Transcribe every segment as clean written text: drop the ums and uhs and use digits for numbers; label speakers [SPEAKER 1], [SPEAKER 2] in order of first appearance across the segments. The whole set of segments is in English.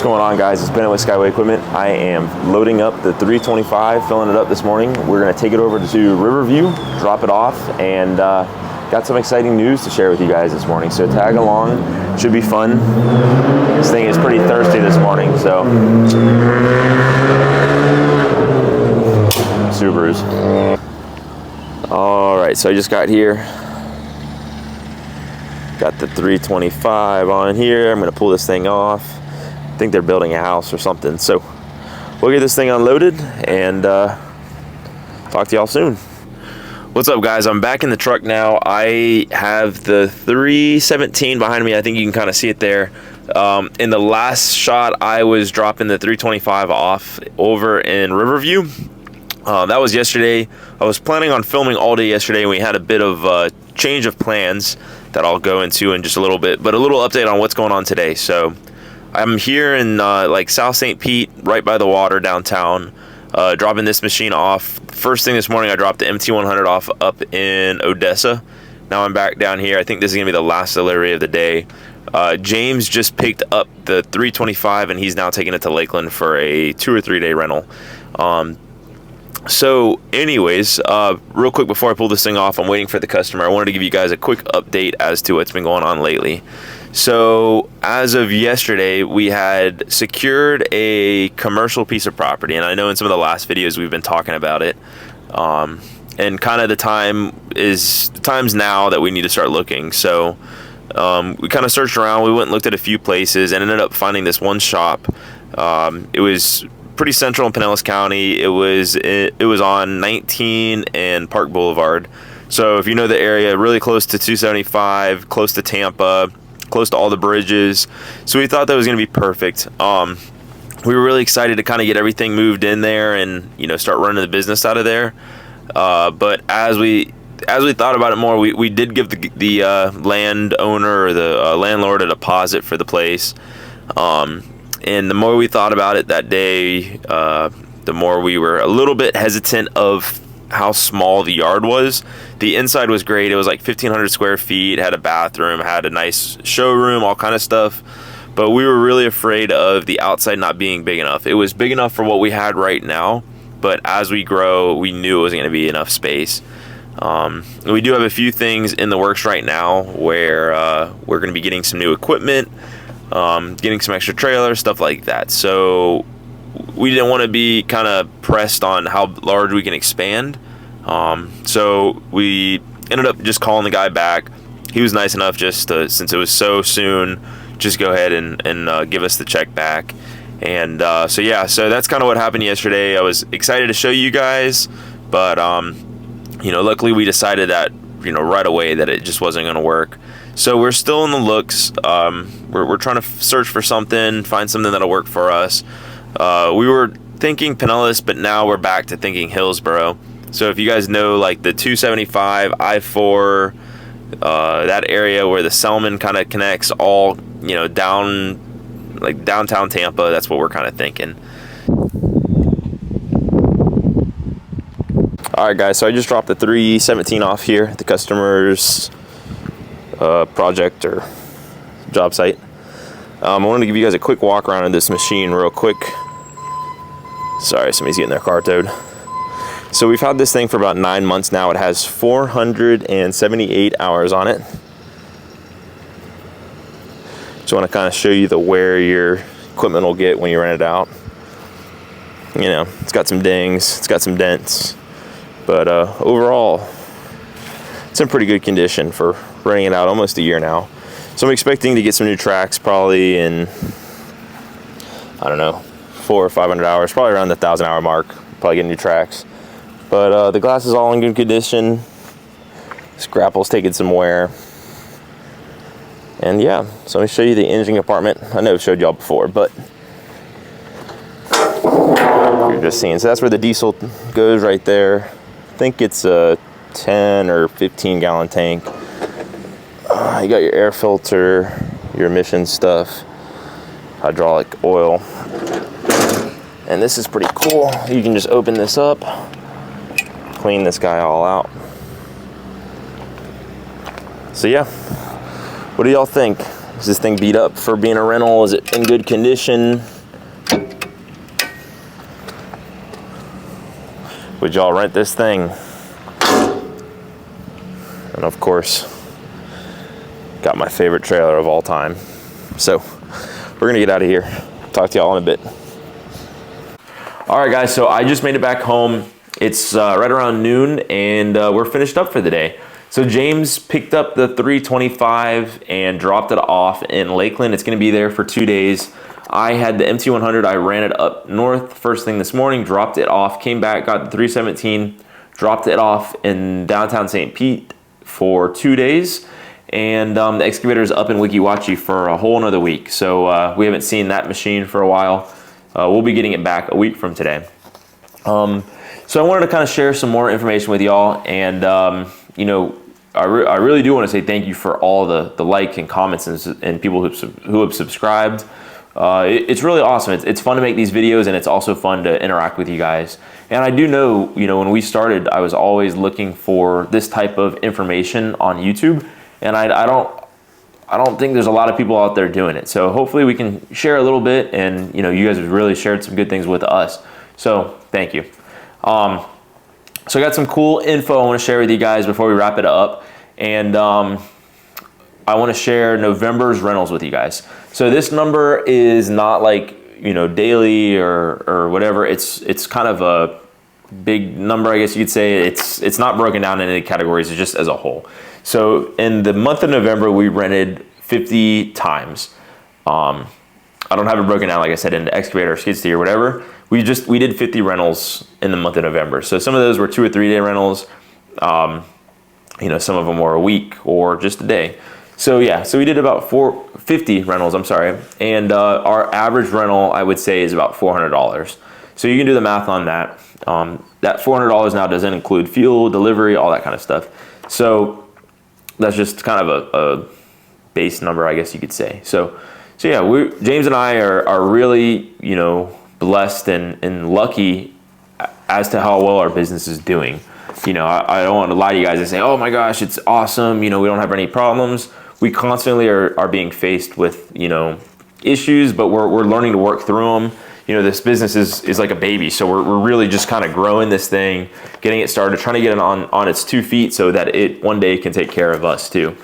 [SPEAKER 1] What's going on, guys? It's Bennett with Skyway Equipment. I am loading up the 325, filling it up this morning. We're going to take it over to Riverview, drop it off, and got some exciting news to share with you guys this morning. So tag along, should be fun. This thing is pretty thirsty this morning, so Subarus. All right, so I just got here. Got the 325 on here. I'm going to pull this thing off. I think they're building a house or something. So we'll get this thing unloaded and talk to y'all soon. What's up, guys? I'm back in the truck now. I have the 317 behind me. I think you can kind of see it there. In the last shot, I was dropping the 325 off over in Riverview. That was yesterday. I was planning on filming all day yesterday, and we had a bit of a change of plans that I'll go into in just a little bit, but a little update on what's going on today. So I'm here in like South St. Pete, right by the water downtown, dropping this machine off. First thing this morning, I dropped the MT100 off up in Odessa. Now I'm back down here. I think this is gonna be the last delivery of the day. James just picked up the 325 and he's now taking it to Lakeland for a 2 or 3 day rental. So anyways, real quick before I pull this thing off, I'm waiting for the customer. I wanted to give you guys a quick update as to what's been going on lately. So as of yesterday, we had secured a commercial piece of property, and I know in some of the last videos we've been talking about it, and kind of the time's now that we need to start looking. So we kind of searched around. We went and looked at a few places and ended up finding this one shop. It was pretty central in Pinellas County. It was on 19 and Park Boulevard. So if you know the area, really close to 275, close to Tampa, close to all the bridges. So we thought that was going to be perfect. We were really excited to kind of get everything moved in there and, you know, start running the business out of there. But as we thought about it more, we did give the landowner or the landlord a deposit for the place. And the more we thought about it that day, the more we were a little bit hesitant of how small the yard was. The inside was great. It was like 1,500 square feet, had a bathroom, had a nice showroom, all kind of stuff. But we were really afraid of the outside not being big enough. It was big enough for what we had right now, but as we grow, we knew it wasn't going to be enough space. We do have a few things in the works right now where we're going to be getting some new equipment, getting some extra trailers, stuff like that. So we didn't want to be kind of pressed on how large we can expand. So we ended up just calling the guy back. He was nice enough just to, since it was so soon, just go ahead and give us the check back. And so yeah, so that's kind of what happened yesterday. I was excited to show you guys, but you know, luckily we decided that, you know, right away that it just wasn't going to work. So we're still in the looks. We're trying to search for something, find something that'll work for us. We were thinking Pinellas, but now we're back to thinking Hillsboro. So if you guys know, like the 275, I-4, that area where the Selman kind of connects all, you know, down, like downtown Tampa, that's what we're kind of thinking. All right, guys, so I just dropped the 317 off here at the customer's project or job site. I wanted to give you guys a quick walk around of this machine real quick. Sorry, somebody's getting their car towed. So we've had this thing for about 9 months now. It has 478 hours on it. Just want to kind of show you the wear your equipment will get when you rent it out. You know, it's got some dings, it's got some dents, but overall, it's in pretty good condition for running it out almost a year now. So I'm expecting to get some new tracks probably in, I don't know, 400 or 500 hours, probably around the 1,000 hour mark, probably get new tracks. But the glass is all in good condition. This grapple's taking some wear. And yeah, so let me show you the engine compartment. I know I've showed y'all before, but you're just seeing. So that's where the diesel goes right there. I think it's a 10 or 15 gallon tank. You got your air filter, your emission stuff, hydraulic oil. And this is pretty cool. You can just open this up, clean this guy all out. So yeah, what do y'all think? Is this thing beat up for being a rental? Is it in good condition? Would y'all rent this thing? And of course, got my favorite trailer of all time. So we're gonna get out of here. Talk to y'all in a bit. All right, guys, so I just made it back home. It's right around noon, and we're finished up for the day. So James picked up the 325 and dropped it off in Lakeland. It's gonna be there for 2 days. I had the MT100, I ran it up north first thing this morning, dropped it off, came back, got the 317, dropped it off in downtown St. Pete for 2 days. And the excavator is up in Weeki Wachee for a whole another week. So we haven't seen that machine for a while. We'll be getting it back a week from today. So I wanted to kind of share some more information with y'all. And, you know, I really do want to say thank you for all the like and comments and people who have subscribed. It's really awesome. It's fun to make these videos, and it's also fun to interact with you guys. And I do know, you know, when we started, I was always looking for this type of information on YouTube, and I don't think there's a lot of people out there doing it. So hopefully we can share a little bit, and you know, you guys have really shared some good things with us. So thank you. So I got some cool info I want to share with you guys before we wrap it up, and I want to share November's rentals with you guys. So this number is not like, you know, daily or whatever. It's kind of a big number, I guess you could say. It's not broken down into categories, it's just as a whole. So in the month of November, we rented 50 times. I don't have it broken down, like I said, into excavator, skid steer, whatever. We did 50 rentals in the month of November. So some of those were 2 or 3 day rentals. You know, some of them were a week or just a day. So yeah, so we did about 50 rentals, I'm sorry. And our average rental, I would say, is about $400. So you can do the math on that. That $400 now doesn't include fuel, delivery, all that kind of stuff. So that's just kind of a base number, I guess you could say. So yeah, James and I are really, you know, blessed and lucky as to how well our business is doing. You know, I don't want to lie to you guys and say, oh my gosh, it's awesome. You know, we don't have any problems. We constantly are being faced with, you know, issues, but we're learning to work through them. You know, this business is like a baby. So we're really just kind of growing this thing, getting it started, trying to get it on its 2 feet so that it one day can take care of us too.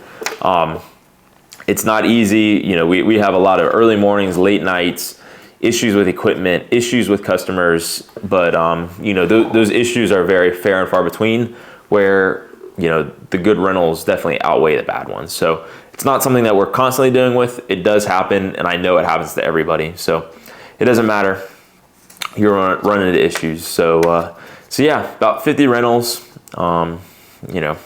[SPEAKER 1] It's not easy. You know, we have a lot of early mornings, late nights, issues with equipment, issues with customers, but you know, those issues are very fair and far between, where, you know, the good rentals definitely outweigh the bad ones. So it's not something that we're constantly dealing with. It does happen, and I know it happens to everybody. So it doesn't matter. You're running into issues. So yeah, about 50 rentals. You know,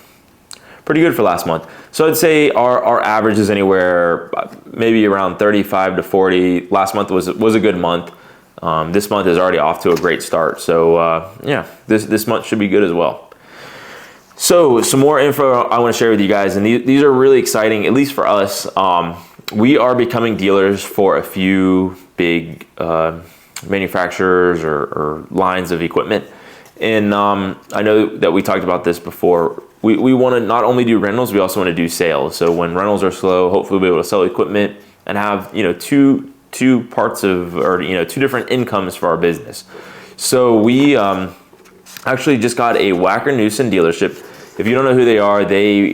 [SPEAKER 1] pretty good for last month. So I'd say our average is anywhere maybe around 35 to 40. Last month was a good month. This month is already off to a great start. So yeah, this month should be good as well. So some more info I want to share with you guys, and these are really exciting, at least for us. We are becoming dealers for a few big manufacturers or lines of equipment. And I know that we talked about this before. We want to not only do rentals, we also want to do sales. So when rentals are slow, hopefully we'll be able to sell equipment and have, you know, two parts of, or, you know, 2 different incomes for our business. So we actually just got a Wacker Newson dealership. If you don't know who they are, they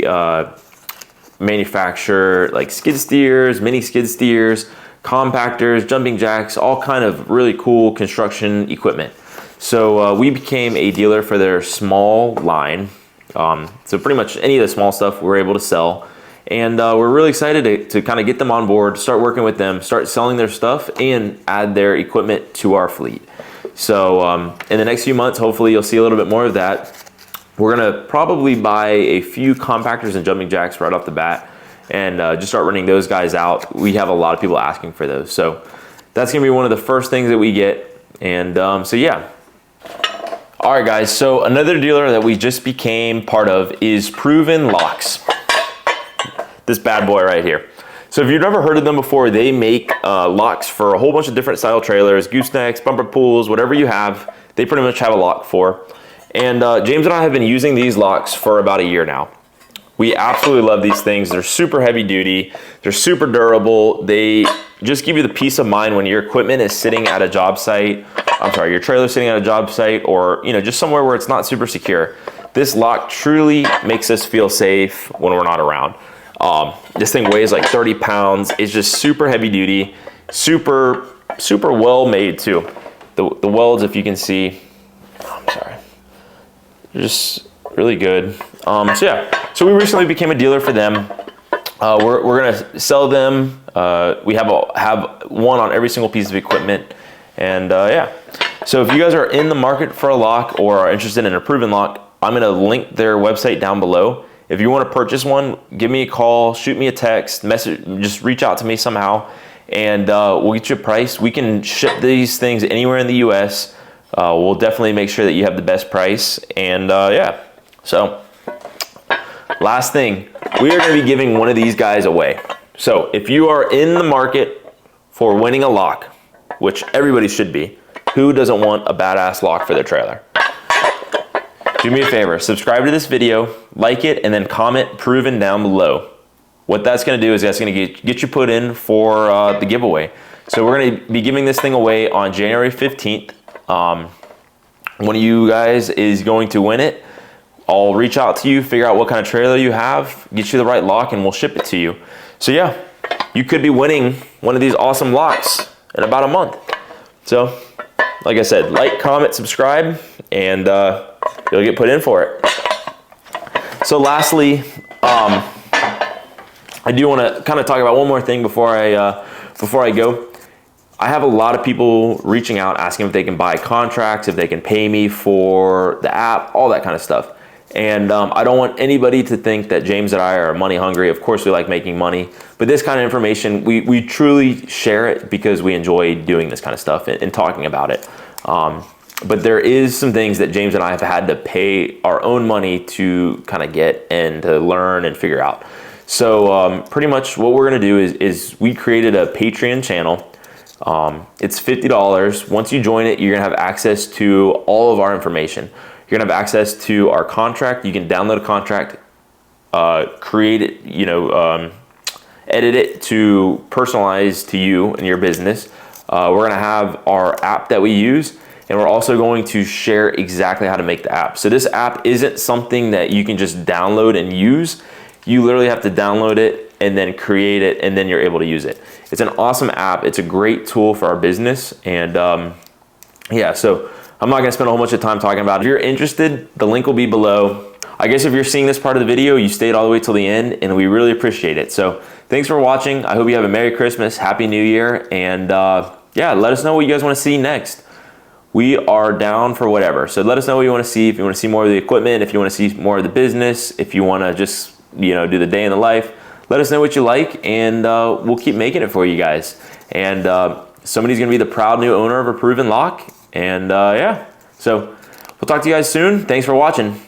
[SPEAKER 1] manufacture like skid steers, mini skid steers, compactors, jumping jacks, all kind of really cool construction equipment. So we became a dealer for their small line. So pretty much any of the small stuff we're able to sell. And we're really excited to kind of get them on board, start working with them, start selling their stuff, and add their equipment to our fleet. So in the next few months, hopefully you'll see a little bit more of that. We're gonna probably buy a few compactors and jumping jacks right off the bat, and just start running those guys out. We have a lot of people asking for those. So that's gonna be one of the first things that we get. And so yeah. All right, guys, so another dealer that we just became part of is Proven Locks. This bad boy right here. So if you've never heard of them before, they make locks for a whole bunch of different style trailers, goosenecks, bumper pools, whatever you have, they pretty much have a lock for. And James and I have been using these locks for about a year now. We absolutely love these things. They're super heavy duty. They're super durable. They just give you the peace of mind when your equipment is sitting at a job site. I'm sorry, your trailer's sitting at a job site, or just somewhere where it's not super secure. This lock truly makes us feel safe when we're not around. This thing weighs like 30 pounds. It's just super heavy duty, super well made too. The welds, if you can see, I'm sorry, they're just really good. So we recently became a dealer for them. We're gonna sell them. We have one on every single piece of equipment, and yeah. So if you guys are in the market for a lock or are interested in a proven lock, I'm gonna link their website down below. If you want to purchase one, give me a call, shoot me a text, message, just reach out to me somehow, and we'll get you a price. We can ship these things anywhere in the U.S. We'll definitely make sure that you have the best price, and yeah. So last thing, we are going to be giving one of these guys away. So if you are in the market for winning a lock, which everybody should be, who doesn't want a badass lock for their trailer? Do me a favor, subscribe to this video, like it, and then comment proven down below. What that's going to do is that's going to get you put in for the giveaway. So we're going to be giving this thing away on January 15th. One of you guys is going to win it. I'll reach out to you, figure out what kind of trailer you have, get you the right lock, and we'll ship it to you. So yeah, you could be winning one of these awesome locks in about a month. So like I said, like, comment, subscribe, and you'll get put in for it. So lastly, I do want to kind of talk about one more thing before I go. I have a lot of people reaching out asking if they can buy contracts, if they can pay me for the app, all that kind of stuff. And I don't want anybody to think that James and I are money hungry. Of course we like making money, but this kind of information, we truly share it because we enjoy doing this kind of stuff and talking about it. But there is some things that James and I have had to pay our own money to kind of get and to learn and figure out. So pretty much what we're gonna do is we created a Patreon channel. It's $50. Once you join it, you're gonna have access to all of our information. You're gonna have access to our contract. You can download a contract, create it, edit it to personalize to you and your business. We're gonna have our app that we use, and we're also going to share exactly how to make the app. So this app isn't something that you can just download and use. You literally have to download it and then create it, and then you're able to use it. It's an awesome app. It's a great tool for our business, and yeah, so I'm not gonna spend a whole bunch of time talking about it. If you're interested, the link will be below. I guess if you're seeing this part of the video, you stayed all the way till the end, and we really appreciate it. So thanks for watching. I hope you have a Merry Christmas, Happy New Year, and yeah, let us know what you guys wanna see next. We are down for whatever. So let us know what you wanna see. If you wanna see more of the equipment, if you wanna see more of the business, if you wanna just do the day in the life, let us know what you like, and we'll keep making it for you guys. And somebody's gonna be the proud new owner of a proven lock. And yeah, so we'll talk to you guys soon. Thanks for watching.